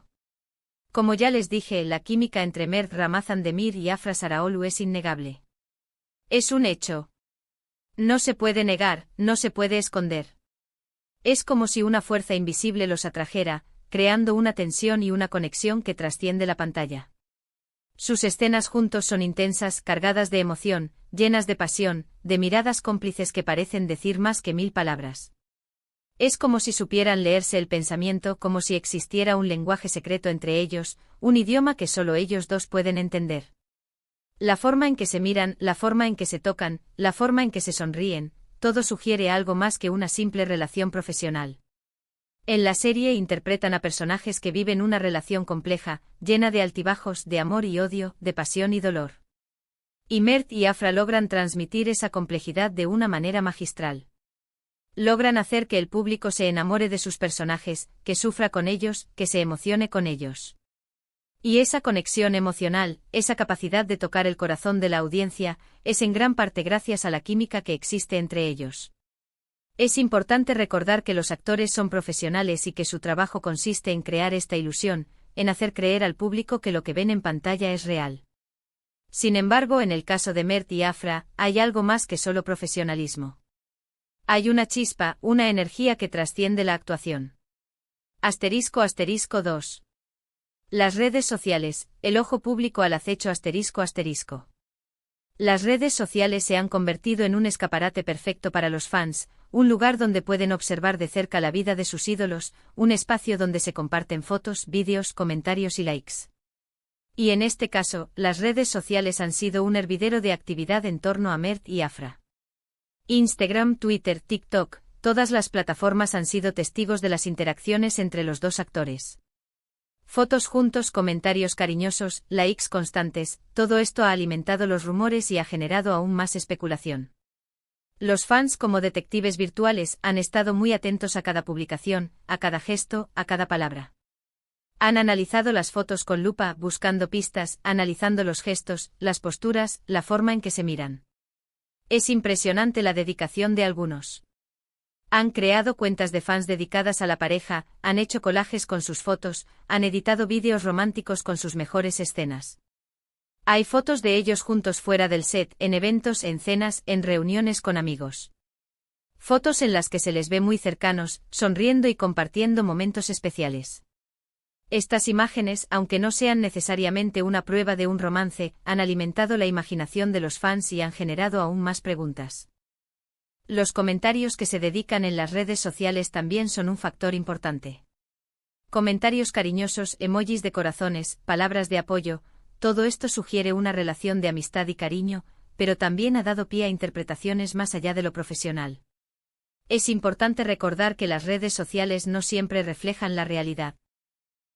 público. Como ya les dije, la química entre Mert Ramazan Demir y Afra Saraolu es innegable. Es un hecho. No se puede negar, no se puede esconder. Es como si una fuerza invisible los atrajera, creando una tensión y una conexión que trasciende la pantalla. Sus escenas juntos son intensas, cargadas de emoción, llenas de pasión, de miradas cómplices que parecen decir más que 1000 palabras. Es como si supieran leerse el pensamiento, como si existiera un lenguaje secreto entre ellos, un idioma que solo ellos dos pueden entender. La forma en que se miran, la forma en que se tocan, la forma en que se sonríen, todo sugiere algo más que una simple relación profesional. En la serie interpretan a personajes que viven una relación compleja, llena de altibajos, de amor y odio, de pasión y dolor. Y Mert y Afra logran transmitir esa complejidad de una manera magistral. Logran hacer que el público se enamore de sus personajes, que sufra con ellos, que se emocione con ellos. Y esa conexión emocional, esa capacidad de tocar el corazón de la audiencia, es en gran parte gracias a la química que existe entre ellos. Es importante recordar que los actores son profesionales y que su trabajo consiste en crear esta ilusión, en hacer creer al público que lo que ven en pantalla es real. Sin embargo, en el caso de Mert y Afra, hay algo más que solo profesionalismo. Hay una chispa, una energía que trasciende la actuación. **2. Las redes sociales, el ojo público al acecho **. Las redes sociales se han convertido en un escaparate perfecto para los fans, un lugar donde pueden observar de cerca la vida de sus ídolos, un espacio donde se comparten fotos, vídeos, comentarios y likes. Y en este caso, las redes sociales han sido un hervidero de actividad en torno a Mert y Afra. Instagram, Twitter, TikTok, todas las plataformas han sido testigos de las interacciones entre los dos actores. Fotos juntos, comentarios cariñosos, likes constantes, todo esto ha alimentado los rumores y ha generado aún más especulación. Los fans, como detectives virtuales, han estado muy atentos a cada publicación, a cada gesto, a cada palabra. Han analizado las fotos con lupa, buscando pistas, analizando los gestos, las posturas, la forma en que se miran. Es impresionante la dedicación de algunos. Han creado cuentas de fans dedicadas a la pareja, han hecho collages con sus fotos, han editado vídeos románticos con sus mejores escenas. Hay fotos de ellos juntos fuera del set, en eventos, en cenas, en reuniones con amigos. Fotos en las que se les ve muy cercanos, sonriendo y compartiendo momentos especiales. Estas imágenes, aunque no sean necesariamente una prueba de un romance, han alimentado la imaginación de los fans y han generado aún más preguntas. Los comentarios que se dedican en las redes sociales también son un factor importante. Comentarios cariñosos, emojis de corazones, palabras de apoyo, todo esto sugiere una relación de amistad y cariño, pero también ha dado pie a interpretaciones más allá de lo profesional. Es importante recordar que las redes sociales no siempre reflejan la realidad.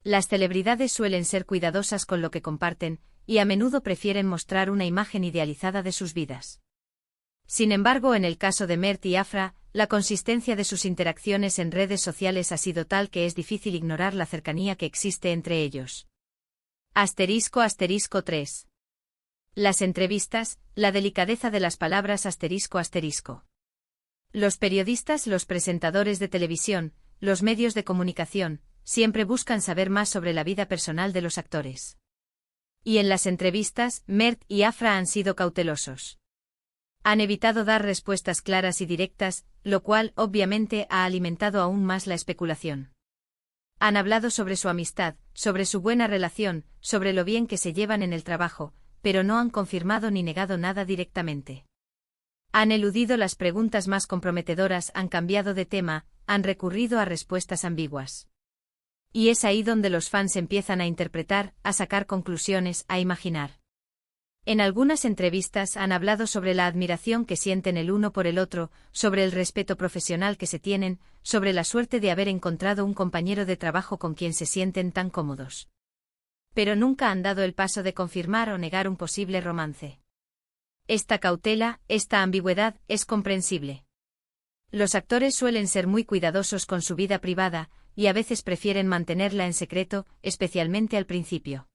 Las celebridades suelen ser cuidadosas con lo que comparten, y a menudo prefieren mostrar una imagen idealizada de sus vidas. Sin embargo, en el caso de Mert y Afra, la consistencia de sus interacciones en redes sociales ha sido tal que es difícil ignorar la cercanía que existe entre ellos. **3. Las entrevistas, la delicadeza de las palabras **. Los periodistas, los presentadores de televisión, los medios de comunicación, siempre buscan saber más sobre la vida personal de los actores. Y en las entrevistas, Mert y Afra han sido cautelosos. Han evitado dar respuestas claras y directas, lo cual, obviamente, ha alimentado aún más la especulación. Han hablado sobre su amistad, sobre su buena relación, sobre lo bien que se llevan en el trabajo, pero no han confirmado ni negado nada directamente. Han eludido las preguntas más comprometedoras, han cambiado de tema, han recurrido a respuestas ambiguas. Y es ahí donde los fans empiezan a interpretar, a sacar conclusiones, a imaginar. En algunas entrevistas han hablado sobre la admiración que sienten el uno por el otro, sobre el respeto profesional que se tienen, sobre la suerte de haber encontrado un compañero de trabajo con quien se sienten tan cómodos. Pero nunca han dado el paso de confirmar o negar un posible romance. Esta cautela, esta ambigüedad, es comprensible. Los actores suelen ser muy cuidadosos con su vida privada, y a veces prefieren mantenerla en secreto, especialmente al principio.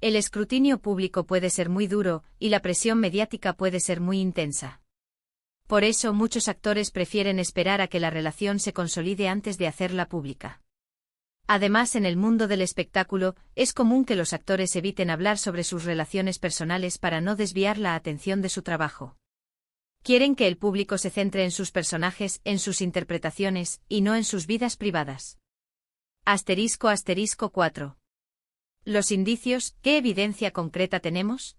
El escrutinio público puede ser muy duro, y la presión mediática puede ser muy intensa. Por eso muchos actores prefieren esperar a que la relación se consolide antes de hacerla pública. Además, en el mundo del espectáculo, es común que los actores eviten hablar sobre sus relaciones personales para no desviar la atención de su trabajo. Quieren que el público se centre en sus personajes, en sus interpretaciones, y no en sus vidas privadas. *4. Los indicios, ¿qué evidencia concreta tenemos?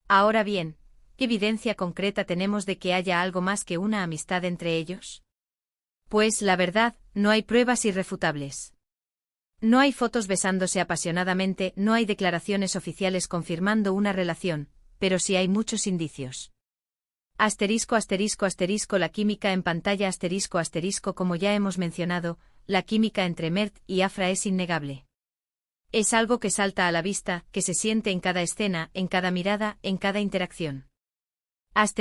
Ahora bien, ¿qué evidencia concreta tenemos de que haya algo más que una amistad entre ellos? Pues, la verdad, no hay pruebas irrefutables. No hay fotos besándose apasionadamente, no hay declaraciones oficiales confirmando una relación, pero sí hay muchos indicios. La química en pantalla como ya hemos mencionado, la química entre Mert y Afra es innegable. Es algo que salta a la vista, que se siente en cada escena, en cada mirada, en cada interacción. Las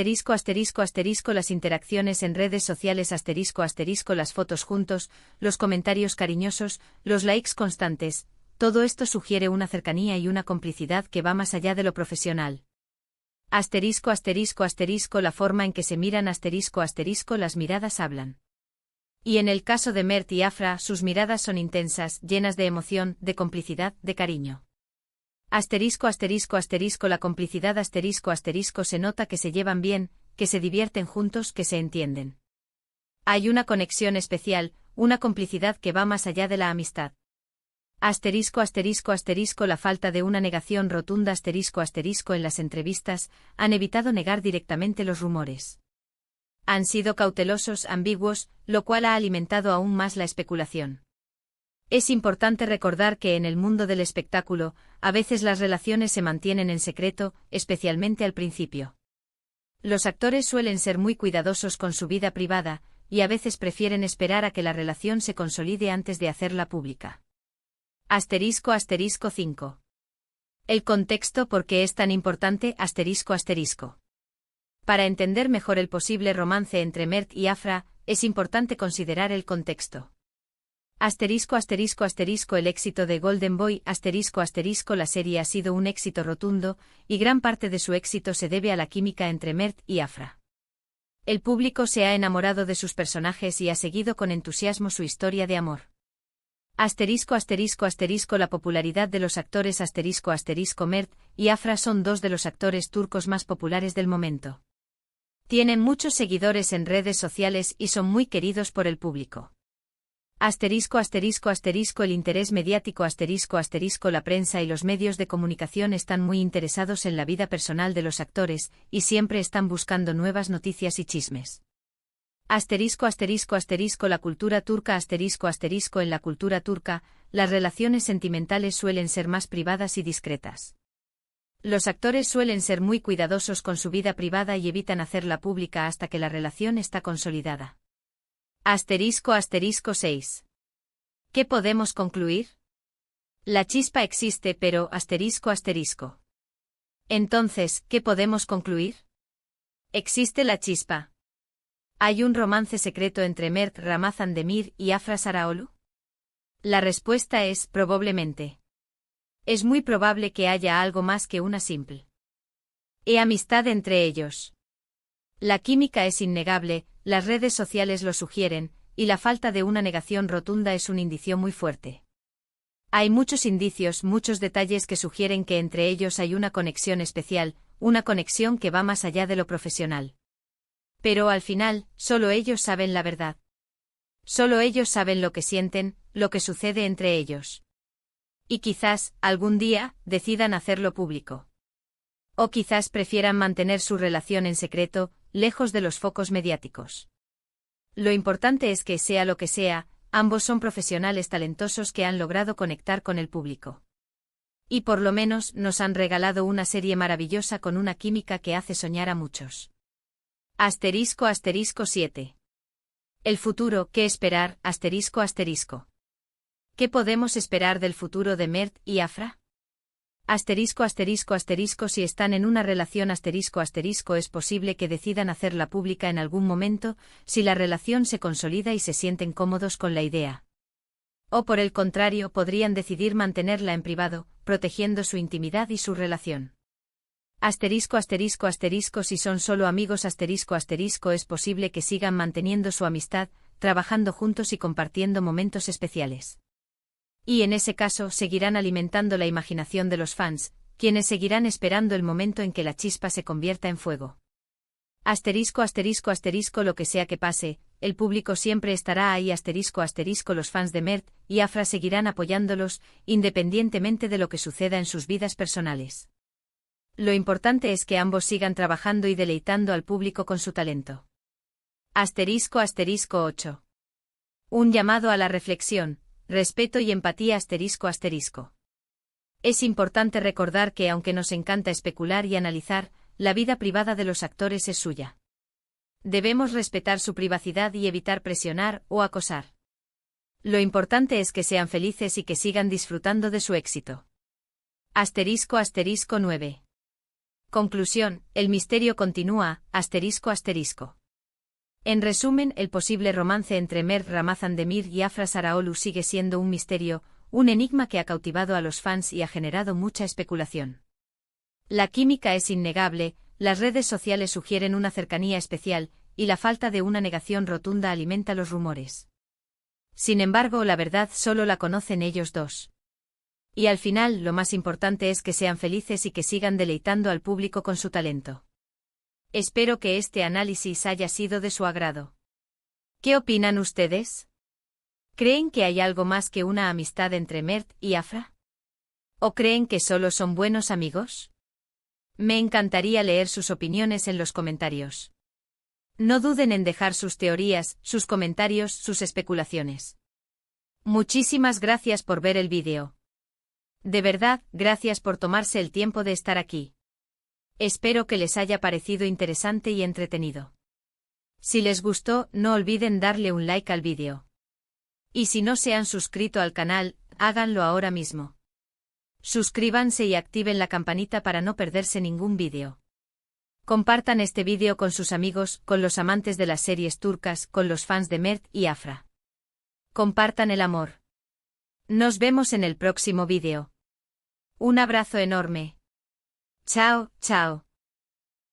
interacciones en redes sociales las fotos juntos, los comentarios cariñosos, los likes constantes, todo esto sugiere una cercanía y una complicidad que va más allá de lo profesional. La forma en que se miran las miradas hablan. Y en el caso de Mert y Afra, sus miradas son intensas, llenas de emoción, de complicidad, de cariño. La complicidad se nota que se llevan bien, que se divierten juntos, que se entienden. Hay una conexión especial, una complicidad que va más allá de la amistad. La falta de una negación rotunda en las entrevistas, han evitado negar directamente los rumores. Han sido cautelosos, ambiguos, lo cual ha alimentado aún más la especulación. Es importante recordar que en el mundo del espectáculo, a veces las relaciones se mantienen en secreto, especialmente al principio. Los actores suelen ser muy cuidadosos con su vida privada, y a veces prefieren esperar a que la relación se consolide antes de hacerla pública. *5. El contexto. ¿Por qué es tan importante? Para entender mejor el posible romance entre Mert y Afra, es importante considerar el contexto. El éxito de Golden Boy, la serie ha sido un éxito rotundo, y gran parte de su éxito se debe a la química entre Mert y Afra. El público se ha enamorado de sus personajes y ha seguido con entusiasmo su historia de amor. La popularidad de los actores Mert y Afra son dos de los actores turcos más populares del momento. Tienen muchos seguidores en redes sociales y son muy queridos por el público. El interés mediático la prensa y los medios de comunicación están muy interesados en la vida personal de los actores y siempre están buscando nuevas noticias y chismes. La cultura turca en la cultura turca, las relaciones sentimentales suelen ser más privadas y discretas. Los actores suelen ser muy cuidadosos con su vida privada y evitan hacerla pública hasta que la relación está consolidada. 6. ¿Qué podemos concluir? La chispa existe pero Entonces, ¿qué podemos concluir? ¿Existe la chispa? ¿Hay un romance secreto entre Mert Ramazan Demir y Afra Sarıoğlu? La respuesta es probablemente. Es muy probable que haya algo más que una simple amistad entre ellos. La química es innegable, las redes sociales lo sugieren, y la falta de una negación rotunda es un indicio muy fuerte. Hay muchos indicios, muchos detalles que sugieren que entre ellos hay una conexión especial, una conexión que va más allá de lo profesional. Pero al final, solo ellos saben la verdad. Solo ellos saben lo que sienten, lo que sucede entre ellos. Y quizás, algún día, decidan hacerlo público. O quizás prefieran mantener su relación en secreto, lejos de los focos mediáticos. Lo importante es que, sea lo que sea, ambos son profesionales talentosos que han logrado conectar con el público. Y por lo menos nos han regalado una serie maravillosa con una química que hace soñar a muchos. 7. El futuro, ¿qué esperar? ¿Qué podemos esperar del futuro de Mert y Afra? Si están en una relación es posible que decidan hacerla pública en algún momento, si la relación se consolida y se sienten cómodos con la idea. O por el contrario, podrían decidir mantenerla en privado, protegiendo su intimidad y su relación. Si son solo amigos es posible que sigan manteniendo su amistad, trabajando juntos y compartiendo momentos especiales. Y en ese caso seguirán alimentando la imaginación de los fans, quienes seguirán esperando el momento en que la chispa se convierta en fuego. Lo que sea que pase, el público siempre estará ahí. Los fans de Mert y Afra seguirán apoyándolos, independientemente de lo que suceda en sus vidas personales. Lo importante es que ambos sigan trabajando y deleitando al público con su talento. 8. Un llamado a la reflexión, respeto y empatía. Es importante recordar que aunque nos encanta especular y analizar, la vida privada de los actores es suya. Debemos respetar su privacidad y evitar presionar o acosar. Lo importante es que sean felices y que sigan disfrutando de su éxito. 9. Conclusión, el misterio continúa. En resumen, el posible romance entre Mert Ramazan Demir y Afra Sarıoğlu sigue siendo un misterio, un enigma que ha cautivado a los fans y ha generado mucha especulación. La química es innegable, las redes sociales sugieren una cercanía especial, y la falta de una negación rotunda alimenta los rumores. Sin embargo, la verdad solo la conocen ellos dos. Y al final, lo más importante es que sean felices y que sigan deleitando al público con su talento. Espero que este análisis haya sido de su agrado. ¿Qué opinan ustedes? ¿Creen que hay algo más que una amistad entre Mert y Afra? ¿O creen que solo son buenos amigos? Me encantaría leer sus opiniones en los comentarios. No duden en dejar sus teorías, sus comentarios, sus especulaciones. Muchísimas gracias por ver el vídeo. De verdad, gracias por tomarse el tiempo de estar aquí. Espero que les haya parecido interesante y entretenido. Si les gustó, no olviden darle un like al vídeo. Y si no se han suscrito al canal, háganlo ahora mismo. Suscríbanse y activen la campanita para no perderse ningún vídeo. Compartan este vídeo con sus amigos, con los amantes de las series turcas, con los fans de Mert y Afra. Compartan el amor. Nos vemos en el próximo vídeo. Un abrazo enorme. Chao, chao.